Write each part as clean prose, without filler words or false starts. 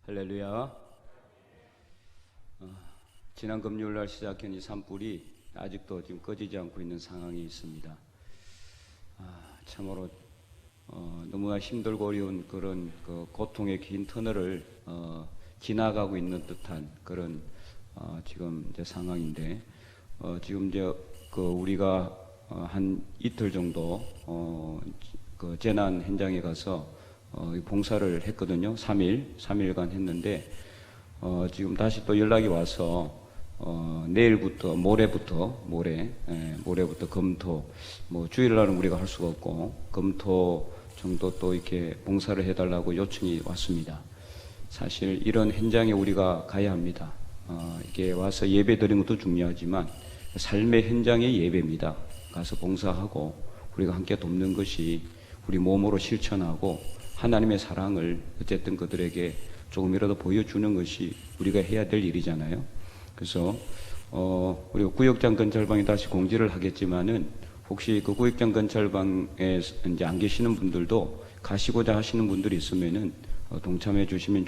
할렐루야. 지난 금요일날 시작한 이 산불이 아직도 지금 꺼지지 않고 있는 상황이 있습니다. 참으로 너무나 힘들고 어려운 그런 고통의 긴 터널을 지나가고 있는 듯한 그런 지금 이제 상황인데, 지금 이제 우리가 한 이틀 정도 그 재난 현장에 가서 봉사를 했거든요. 3일간 했는데, 지금 다시 또 연락이 와서 내일부터 모레부터 금토, 뭐 주일날은 우리가 할 수가 없고 금토 정도 또 이렇게 봉사를 해달라고 요청이 왔습니다. 사실 이런 현장에 우리가 가야 합니다. 이렇게 와서 예배 드리는 것도 중요하지만 삶의 현장의 예배입니다. 가서 봉사하고 우리가 함께 돕는 것이 우리 몸으로 실천하고 하나님의 사랑을 어쨌든 그들에게 조금이라도 보여주는 것이 우리가 해야 될 일이잖아요. 그래서 우리가 구역장 건설방에 다시 공지를 하겠지만은, 혹시 그 구역장 건설방에 이제 안 계시는 분들도 가시고자 하시는 분들이 있으면은 동참해 주시면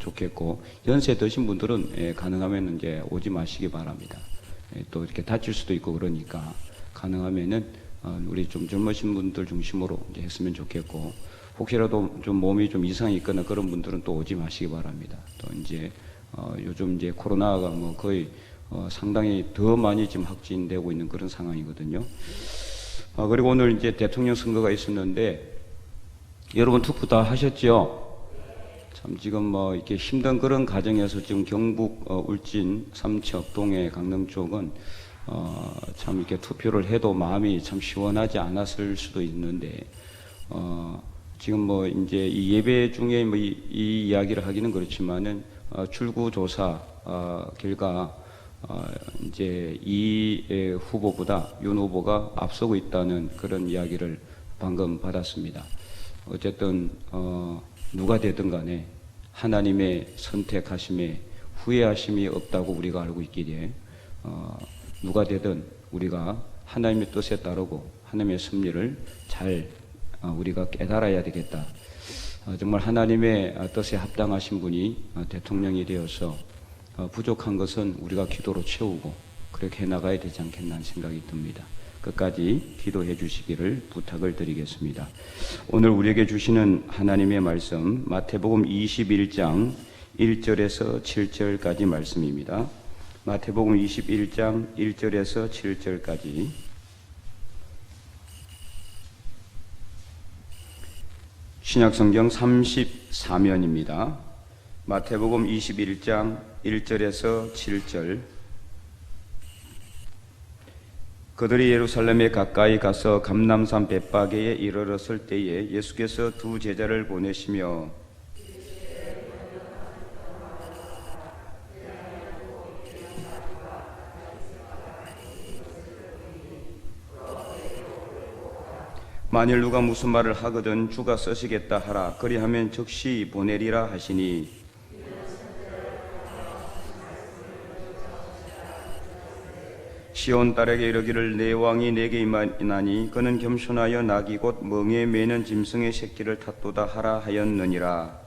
좋겠고, 연세 드신 분들은 가능하면 이제 오지 마시기 바랍니다. 또 이렇게 다칠 수도 있고 그러니까 가능하면은 우리 좀 젊으신 분들 중심으로 이제 했으면 좋겠고, 혹시라도 좀 몸이 좀 이상이 있거나 그런 분들은 또 오지 마시기 바랍니다. 또 이제 요즘 이제 코로나가 뭐 거의 상당히 더 많이 지금 확진되고 있는 그런 상황이거든요. 그리고 오늘 이제 대통령 선거가 있었는데, 여러분 투표 다 하셨죠? 참 지금 뭐 이렇게 힘든 그런 과정에서 지금 경북 울진, 삼척, 동해, 강릉 쪽은 참 이렇게 투표를 해도 마음이 참 시원하지 않았을 수도 있는데, 지금 뭐 이제 이 예배 중에 뭐 이 이야기를 하기는 그렇지만은 출구조사 결과 이제 이 후보보다 윤 후보가 앞서고 있다는 그런 이야기를 방금 받았습니다. 어쨌든 누가 되든 간에 하나님의 선택하심에 후회하심이 없다고 우리가 알고 있기에 누가 되든 우리가 하나님의 뜻에 따르고 하나님의 섭리를 잘 우리가 깨달아야 되겠다. 정말 하나님의 뜻에 합당하신 분이 대통령이 되어서 부족한 것은 우리가 기도로 채우고 그렇게 해나가야 되지 않겠나 하는 생각이 듭니다. 끝까지 기도해 주시기를 부탁을 드리겠습니다. 오늘 우리에게 주시는 하나님의 말씀, 마태복음 21장 1절에서 7절까지 말씀입니다. 마태복음 21장 1절에서 7절까지. 신약성경 34면입니다. 마태복음 21장 1절에서 7절. 그들이 예루살렘에 가까이 가서 감람산 벳바게에 이르렀을 때에 예수께서 두 제자를 보내시며 만일 누가 무슨 말을 하거든 주가 쓰시겠다 하라. 그리하면 즉시 보내리라 하시니, 시온 딸에게 이르기를 내 왕이 내게 임하니 그는 겸손하여 낙이 곧 멍에 매는 짐승의 새끼를 탔도다 하라 하였느니라.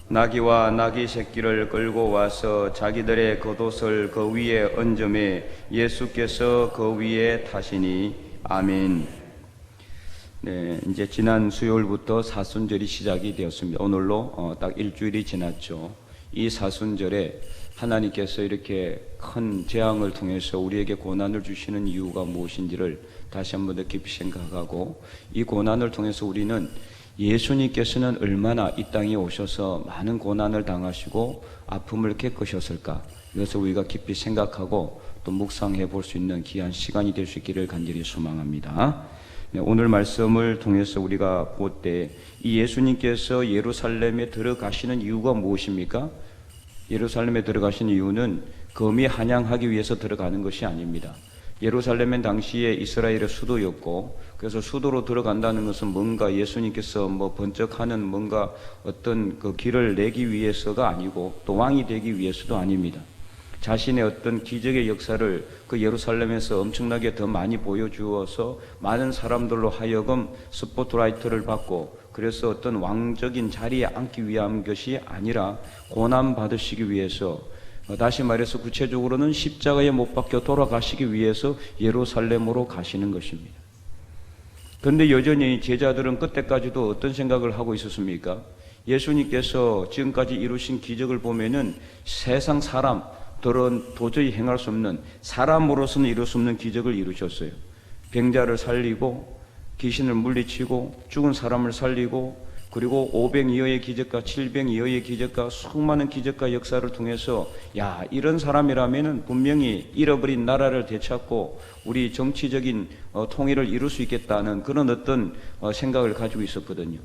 나귀와 나귀 새끼를 끌고 와서 자기들의 겉옷을 그 위에 얹음에 예수께서 그 위에 타시니. 아멘. 네, 이제 지난 수요일부터 사순절이 시작이 되었습니다. 오늘로 딱 일주일이 지났죠. 이 사순절에 하나님께서 이렇게 큰 재앙을 통해서 우리에게 고난을 주시는 이유가 무엇인지를 다시 한번 더 깊이 생각하고, 이 고난을 통해서 우리는 예수님께서는 얼마나 이 땅에 오셔서 많은 고난을 당하시고 아픔을 겪으셨을까, 이것을 우리가 깊이 생각하고 또 묵상해 볼 수 있는 귀한 시간이 될 수 있기를 간절히 소망합니다. 네, 오늘 말씀을 통해서 우리가 볼 때 이 예수님께서 예루살렘에 들어가시는 이유가 무엇입니까? 예루살렘에 들어가신 이유는 검이 한양하기 위해서 들어가는 것이 아닙니다. 예루살렘은 당시에 이스라엘의 수도였고, 그래서 수도로 들어간다는 것은 뭔가 예수님께서 뭐 번쩍하는 뭔가 어떤 그 길을 내기 위해서가 아니고 또 왕이 되기 위해서도 아닙니다. 자신의 어떤 기적의 역사를 그 예루살렘에서 엄청나게 더 많이 보여주어서 많은 사람들로 하여금 스포트라이트를 받고, 그래서 어떤 왕적인 자리에 앉기 위한 것이 아니라 고난 받으시기 위해서, 다시 말해서 구체적으로는 십자가에 못 박혀 돌아가시기 위해서 예루살렘으로 가시는 것입니다. 그런데 여전히 제자들은 그때까지도 어떤 생각을 하고 있었습니까? 예수님께서 지금까지 이루신 기적을 보면은 세상 사람들은 도저히 행할 수 없는, 사람으로서는 이룰 수 없는 기적을 이루셨어요. 병자를 살리고, 귀신을 물리치고, 죽은 사람을 살리고, 그리고 500이어의 기적과 700이어의 기적과 수많은 기적과 역사를 통해서, 야, 이런 사람이라면은 분명히 잃어버린 나라를 되찾고 우리 정치적인 통일을 이룰 수 있겠다는 그런 어떤 생각을 가지고 있었거든요.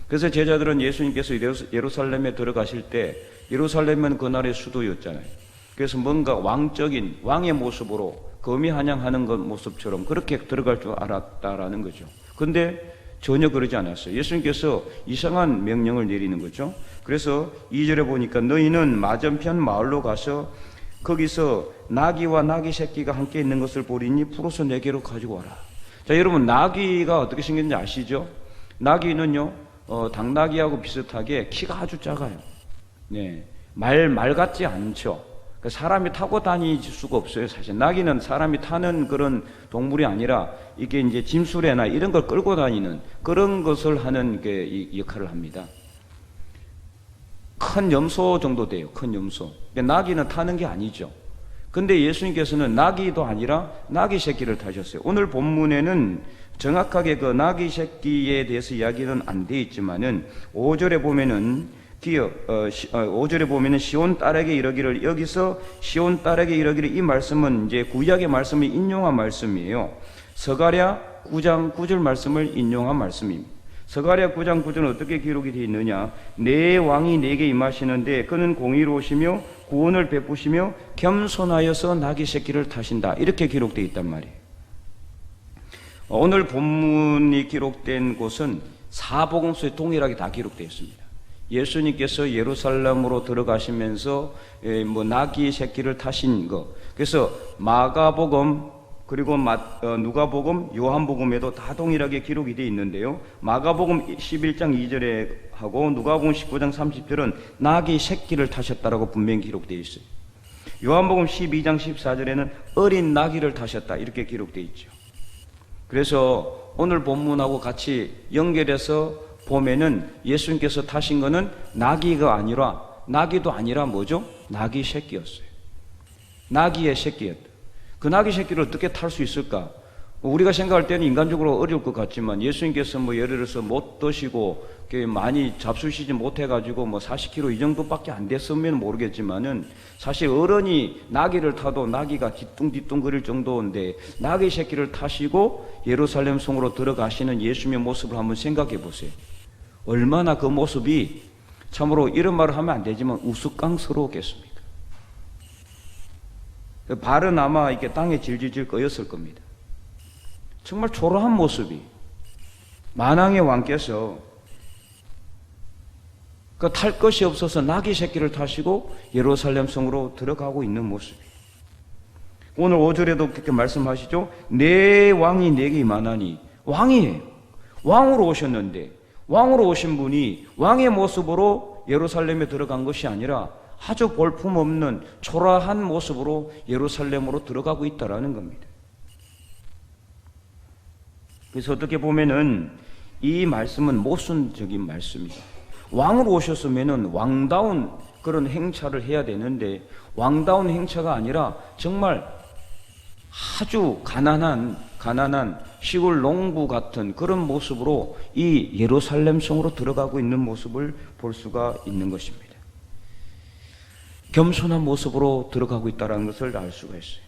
그래서 제자들은 예수님께서 예루살렘에 들어가실 때, 예루살렘은 그날의 수도였잖아요. 그래서 뭔가 왕적인 왕의 모습으로 거미 환영하는 것 모습처럼 그렇게 들어갈 줄 알았다라는 거죠. 근데 전혀 그러지 않았어요. 예수님께서 이상한 명령을 내리는 거죠. 그래서 2절에 보니까 너희는 맞은편 마을로 가서 거기서 나귀와 나귀 새끼가 함께 있는 것을 보리니 풀어서 내게로 가지고 와라. 자, 여러분, 나귀가 어떻게 생겼는지 아시죠? 나귀는요, 당나귀하고 비슷하게 키가 아주 작아요. 네, 말 같지 않죠. 사람이 타고 다닐 수가 없어요. 사실 나귀는 사람이 타는 그런 동물이 아니라 이게 이제 짐수레나 이런 걸 끌고 다니는 그런 것을 하는 게 역할을 합니다. 큰 염소 정도 돼요. 큰 염소. 나귀는 타는 게 아니죠. 근데 예수님께서는 나귀도 아니라 나귀 새끼를 타셨어요. 오늘 본문에는 정확하게 그 나귀 새끼에 대해서 이야기는 안 돼 있지만은 5절에 보면은 5절에 보면은 시온 딸에게 이르기를, 여기서 시온 딸에게 이르기를, 이 말씀은 이제 구약의 말씀을 인용한 말씀이에요. 스가랴 9장 9절 말씀을 인용한 말씀입니다. 스가랴 9장 9절은 어떻게 기록이 되어 있느냐? 내 왕이 내게 임하시는데 그는 공의로우시며 구원을 베푸시며 겸손하여서 나귀 새끼를 타신다. 이렇게 기록되어 있단 말이에요. 오늘 본문이 기록된 곳은 사복음서에 동일하게 다 기록되어 있습니다. 예수님께서 예루살렘으로 들어가시면서 나귀 새끼를 타신 거. 그래서 마가복음, 그리고 누가복음, 요한복음에도 다 동일하게 기록이 되어 있는데요. 마가복음 11장 2절에 하고 누가복음 19장 30절은 나귀 새끼를 타셨다라고 분명히 기록되어 있어요. 요한복음 12장 14절에는 어린 나귀를 타셨다 이렇게 기록되어 있죠. 그래서 오늘 본문하고 같이 연결해서 보면은 예수님께서 타신 거는 나귀가 아니라, 나귀도 아니라 뭐죠? 나귀 새끼였어요. 나귀의 새끼였다. 그 나귀 새끼를 어떻게 탈 수 있을까? 우리가 생각할 때는 인간적으로 어려울 것 같지만 예수님께서 예를 들어서 못 드시고 많이 잡수시지 못해가지고 40kg 이 정도밖에 안 됐으면 모르겠지만은 사실 어른이 나귀를 타도 나귀가 뒤뚱뒤뚱 거릴 정도인데 나귀 새끼를 타시고 예루살렘 성으로 들어가시는 예수님의 모습을 한번 생각해 보세요. 얼마나 그 모습이 참으로 이런 말을 하면 안 되지만 우스꽝스러웠겠습니까? 발은 아마 이렇게 땅에 질질질 꺼였을 겁니다. 정말 초라한 모습이, 만왕의 왕께서 탈 것이 없어서 나귀 새끼를 타시고 예루살렘 성으로 들어가고 있는 모습이. 오늘 5절에도 그렇게 말씀하시죠. 내 왕이 내게 임하나니, 왕이에요. 왕으로 오셨는데, 왕으로 오신 분이 왕의 모습으로 예루살렘에 들어간 것이 아니라 아주 볼품없는 초라한 모습으로 예루살렘으로 들어가고 있다라는 겁니다. 그래서 어떻게 보면은 이 말씀은 모순적인 말씀입니다. 왕으로 오셨으면은 왕다운 그런 행차를 해야 되는데 왕다운 행차가 아니라 정말 아주 가난한 시골 농부 같은 그런 모습으로 이 예루살렘 성으로 들어가고 있는 모습을 볼 수가 있는 것입니다. 겸손한 모습으로 들어가고 있다는 것을 알 수가 있어요.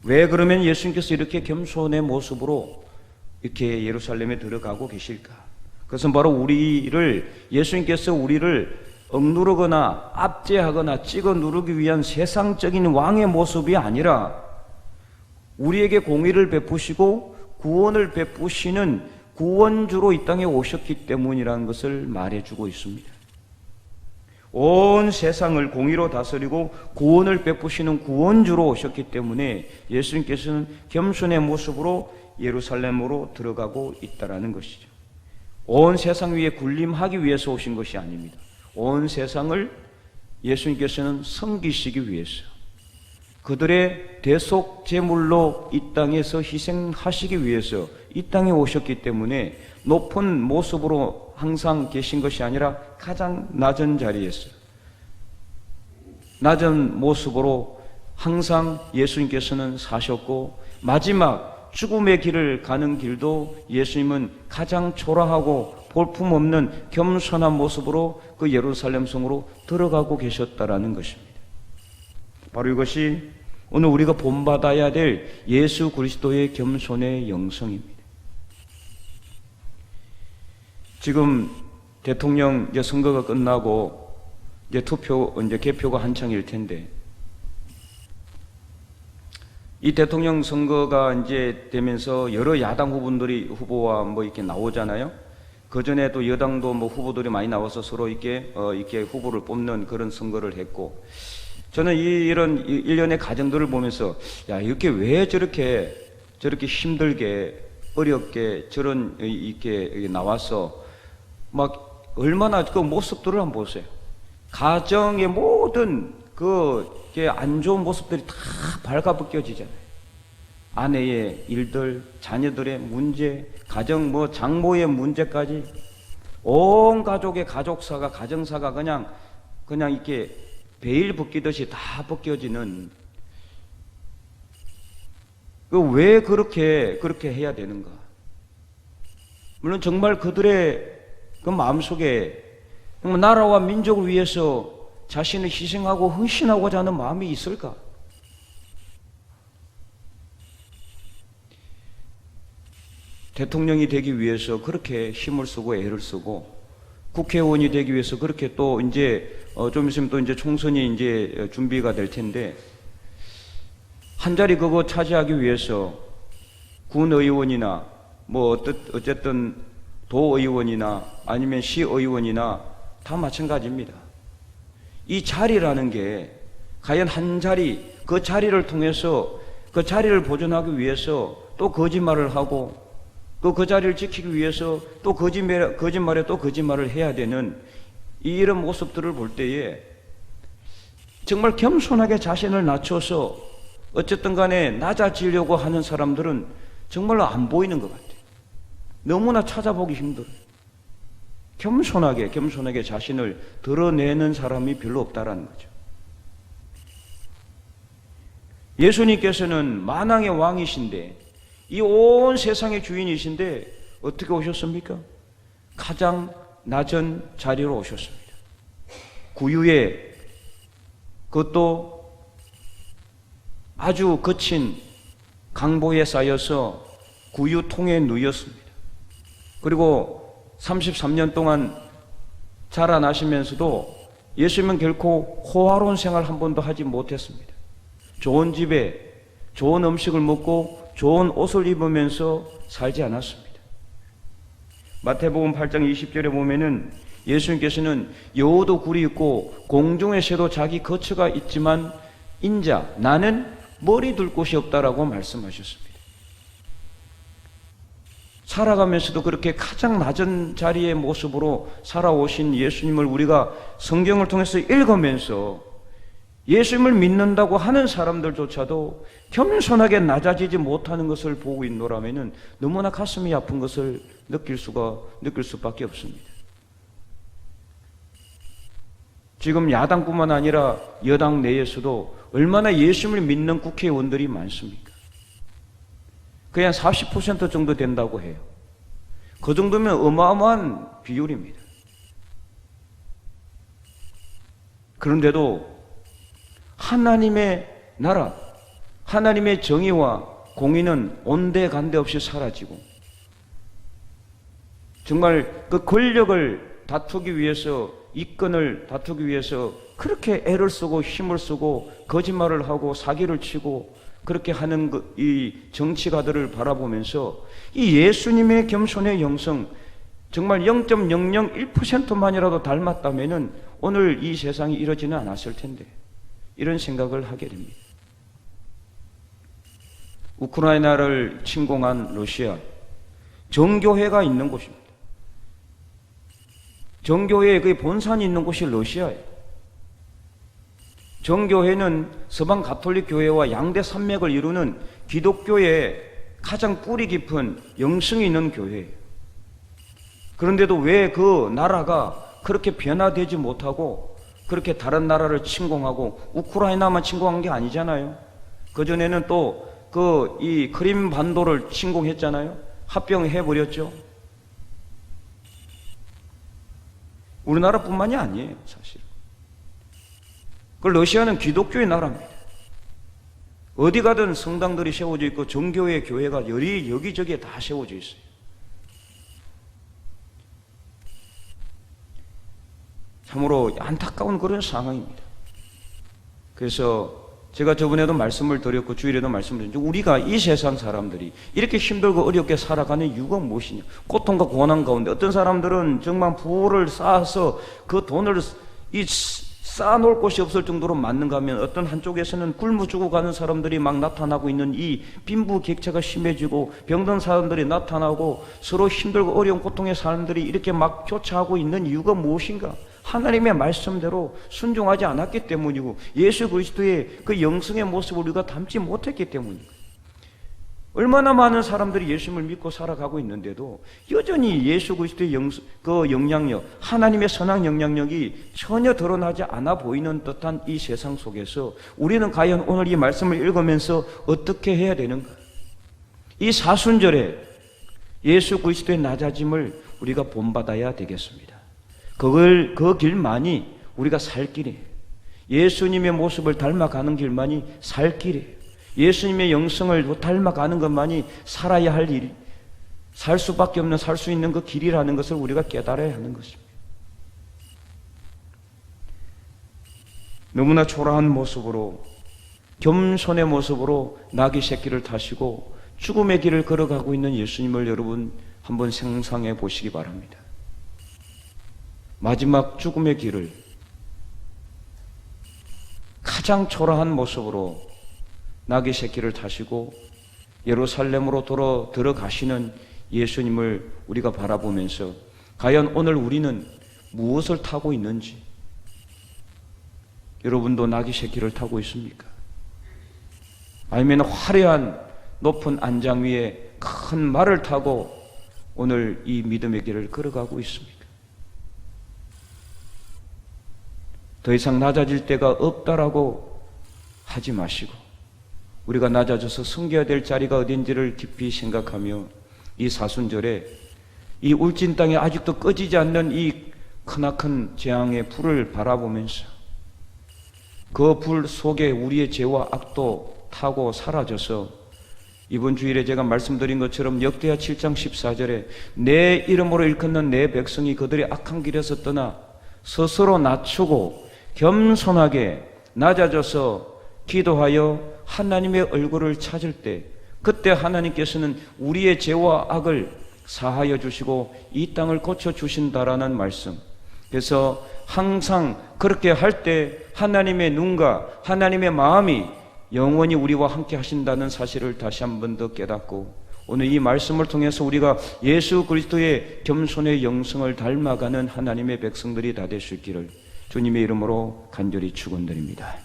왜 그러면 예수님께서 이렇게 겸손의 모습으로 이렇게 예루살렘에 들어가고 계실까? 그것은 바로 예수님께서 우리를 억누르거나 압제하거나 찍어 누르기 위한 세상적인 왕의 모습이 아니라 우리에게 공의를 베푸시고 구원을 베푸시는 구원주로 이 땅에 오셨기 때문이라는 것을 말해주고 있습니다. 온 세상을 공의로 다스리고 구원을 베푸시는 구원주로 오셨기 때문에 예수님께서는 겸손의 모습으로 예루살렘으로 들어가고 있다라는 것이죠. 온 세상 위에 군림하기 위해서 오신 것이 아닙니다. 온 세상을 예수님께서는 섬기시기 위해서, 그들의 대속 제물로 이 땅에서 희생하시기 위해서 이 땅에 오셨기 때문에 높은 모습으로 항상 계신 것이 아니라 가장 낮은 자리에서 낮은 모습으로 항상 예수님께서는 사셨고, 마지막 죽음의 길을 가는 길도 예수님은 가장 초라하고 볼품없는 겸손한 모습으로 그 예루살렘 성으로 들어가고 계셨다라는 것입니다. 바로 이것이 오늘 우리가 본받아야 될 예수 그리스도의 겸손의 영성입니다. 지금 대통령 이제 선거가 끝나고 이제 개표가 한창일 텐데, 이 대통령 선거가 이제 되면서 여러 야당 후보와 뭐 이렇게 나오잖아요. 그 전에 또 여당도 뭐 후보들이 많이 나와서 서로 이렇게 후보를 뽑는 그런 선거를 했고, 저는 이런 일련의 과정들을 보면서, 야, 이렇게 왜 저렇게 힘들게 어렵게 이렇게 나와서 막 얼마나 그 모습들을 한번 보세요. 가정의 모든 안 좋은 모습들이 다 발가벗겨지잖아요. 아내의 일들, 자녀들의 문제, 가정 장모의 문제까지 온 가족의 가정사가 그냥 이렇게 베일 벗기듯이 다 벗겨지는, 왜 그렇게 해야 되는가? 물론 정말 그들의 그 마음속에 나라와 민족을 위해서 자신을 희생하고 헌신하고자 하는 마음이 있을까? 대통령이 되기 위해서 그렇게 힘을 쓰고 애를 쓰고, 국회의원이 되기 위해서 그렇게 또 이제 좀 있으면 또 이제 총선이 이제 준비가 될 텐데, 한 자리 그거 차지하기 위해서 군의원이나 어쨌든 도의원이나 아니면 시의원이나 다 마찬가지입니다. 이 자리라는 게 과연 한 자리, 그 자리를 통해서 그 자리를 보존하기 위해서 또 거짓말을 하고, 또 그 자리를 지키기 위해서 또 거짓말에 또 거짓말을 해야 되는 이런 모습들을 볼 때에 정말 겸손하게 자신을 낮춰서 어쨌든 간에 낮아지려고 하는 사람들은 정말로 안 보이는 것 같아요. 너무나 찾아보기 힘들어요. 겸손하게 자신을 드러내는 사람이 별로 없다라는 거죠. 예수님께서는 만왕의 왕이신데, 이 온 세상의 주인이신데 어떻게 오셨습니까? 가장 낮은 자리로 오셨습니다. 구유에, 그것도 아주 거친 강보에 쌓여서 구유통에 누였습니다. 그리고 33년 동안 자라나시면서도 예수님은 결코 호화로운 생활 한 번도 하지 못했습니다. 좋은 집에 좋은 음식을 먹고 좋은 옷을 입으면서 살지 않았습니다. 마태복음 8장 20절에 보면은 예수님께서는 여우도 굴이 있고 공중의 새도 자기 거처가 있지만 인자, 나는 머리 둘 곳이 없다라고 말씀하셨습니다. 살아가면서도 그렇게 가장 낮은 자리의 모습으로 살아오신 예수님을 우리가 성경을 통해서 읽으면서 예수님을 믿는다고 하는 사람들조차도 겸손하게 낮아지지 못하는 것을 보고 있노라면은 너무나 가슴이 아픈 것을 느낄 수밖에 없습니다. 지금 야당뿐만 아니라 여당 내에서도 얼마나 예수님을 믿는 국회의원들이 많습니까? 그냥 40% 정도 된다고 해요. 그 정도면 어마어마한 비율입니다. 그런데도 하나님의 나라, 하나님의 정의와 공의는 온데간데 없이 사라지고, 정말 그 권력을 다투기 위해서, 이권을 다투기 위해서 그렇게 애를 쓰고 힘을 쓰고 거짓말을 하고 사기를 치고 그렇게 하는 이 정치가들을 바라보면서 이 예수님의 겸손의 영성, 정말 0.001%만이라도 닮았다면은 오늘 이 세상이 이러지는 않았을 텐데, 이런 생각을 하게 됩니다. 우크라이나를 침공한 러시아, 정교회가 있는 곳입니다. 정교회의 그 본산이 있는 곳이 러시아예요. 정교회는 서방 가톨릭 교회와 양대 산맥을 이루는 기독교의 가장 뿌리 깊은 영성이 있는 교회예요. 그런데도 왜 그 나라가 그렇게 변화되지 못하고 그렇게 다른 나라를 침공하고, 우크라이나만 침공한 게 아니잖아요. 그전에는 또 이 크림 반도를 침공했잖아요. 합병해버렸죠. 우리나라뿐만이 아니에요, 사실. 그 러시아는 기독교의 나라입니다. 어디 가든 성당들이 세워져 있고 정교회 교회가 여기저기에 다 세워져 있어요. 참으로 안타까운 그런 상황입니다. 그래서 제가 저번에도 말씀을 드렸고 주일에도 말씀을 드렸죠. 우리가 이 세상 사람들이 이렇게 힘들고 어렵게 살아가는 이유가 무엇이냐. 고통과 고난 가운데 어떤 사람들은 정말 부를 쌓아서 그 돈을 쌓아놓을 곳이 없을 정도로 많는가 하면, 어떤 한쪽에서는 굶어 죽어가는 사람들이 막 나타나고 있는 이 빈부격차가 심해지고, 병든 사람들이 나타나고, 서로 힘들고 어려운 고통의 사람들이 이렇게 막 교차하고 있는 이유가 무엇인가? 하나님의 말씀대로 순종하지 않았기 때문이고, 예수 그리스도의 그 영성의 모습을 우리가 담지 못했기 때문이고, 얼마나 많은 사람들이 예수님을 믿고 살아가고 있는데도 여전히 예수 그리스도의 그 영향력, 하나님의 선한 영향력이 전혀 드러나지 않아 보이는 듯한 이 세상 속에서 우리는 과연 오늘 이 말씀을 읽으면서 어떻게 해야 되는가? 이 사순절에 예수 그리스도의 낮아짐을 우리가 본받아야 되겠습니다. 그 길만이 우리가 살 길이에요. 예수님의 모습을 닮아가는 길만이 살 길이에요. 예수님의 영성을 닮아가는 것만이 살아야 할 일, 살 수밖에 없는, 살 수 있는 그 길이라는 것을 우리가 깨달아야 하는 것입니다. 너무나 초라한 모습으로, 겸손의 모습으로 나귀 새끼를 타시고 죽음의 길을 걸어가고 있는 예수님을 여러분 한번 상상해 보시기 바랍니다. 마지막 죽음의 길을 가장 초라한 모습으로 나귀 새끼를 타시고 예루살렘으로 들어가시는 예수님을 우리가 바라보면서 과연 오늘 우리는 무엇을 타고 있는지, 여러분도 나귀 새끼를 타고 있습니까? 아니면 화려한 높은 안장 위에 큰 말을 타고 오늘 이 믿음의 길을 걸어가고 있습니까? 더 이상 낮아질 때가 없다라고 하지 마시고, 우리가 낮아져서 섬겨야 될 자리가 어딘지를 깊이 생각하며 이 사순절에 이 울진 땅에 아직도 꺼지지 않는 이 크나큰 재앙의 불을 바라보면서 그 불 속에 우리의 죄와 악도 타고 사라져서, 이번 주일에 제가 말씀드린 것처럼 역대하 7장 14절에 내 이름으로 일컫는 내 백성이 그들의 악한 길에서 떠나 스스로 낮추고 겸손하게 낮아져서 기도하여 하나님의 얼굴을 찾을 때, 그때 하나님께서는 우리의 죄와 악을 사하여 주시고 이 땅을 고쳐 주신다라는 말씀. 그래서 항상 그렇게 할 때 하나님의 눈과 하나님의 마음이 영원히 우리와 함께 하신다는 사실을 다시 한 번 더 깨닫고, 오늘 이 말씀을 통해서 우리가 예수 그리스도의 겸손의 영성을 닮아가는 하나님의 백성들이 다 될 수 있기를 주님의 이름으로 간절히 축원드립니다.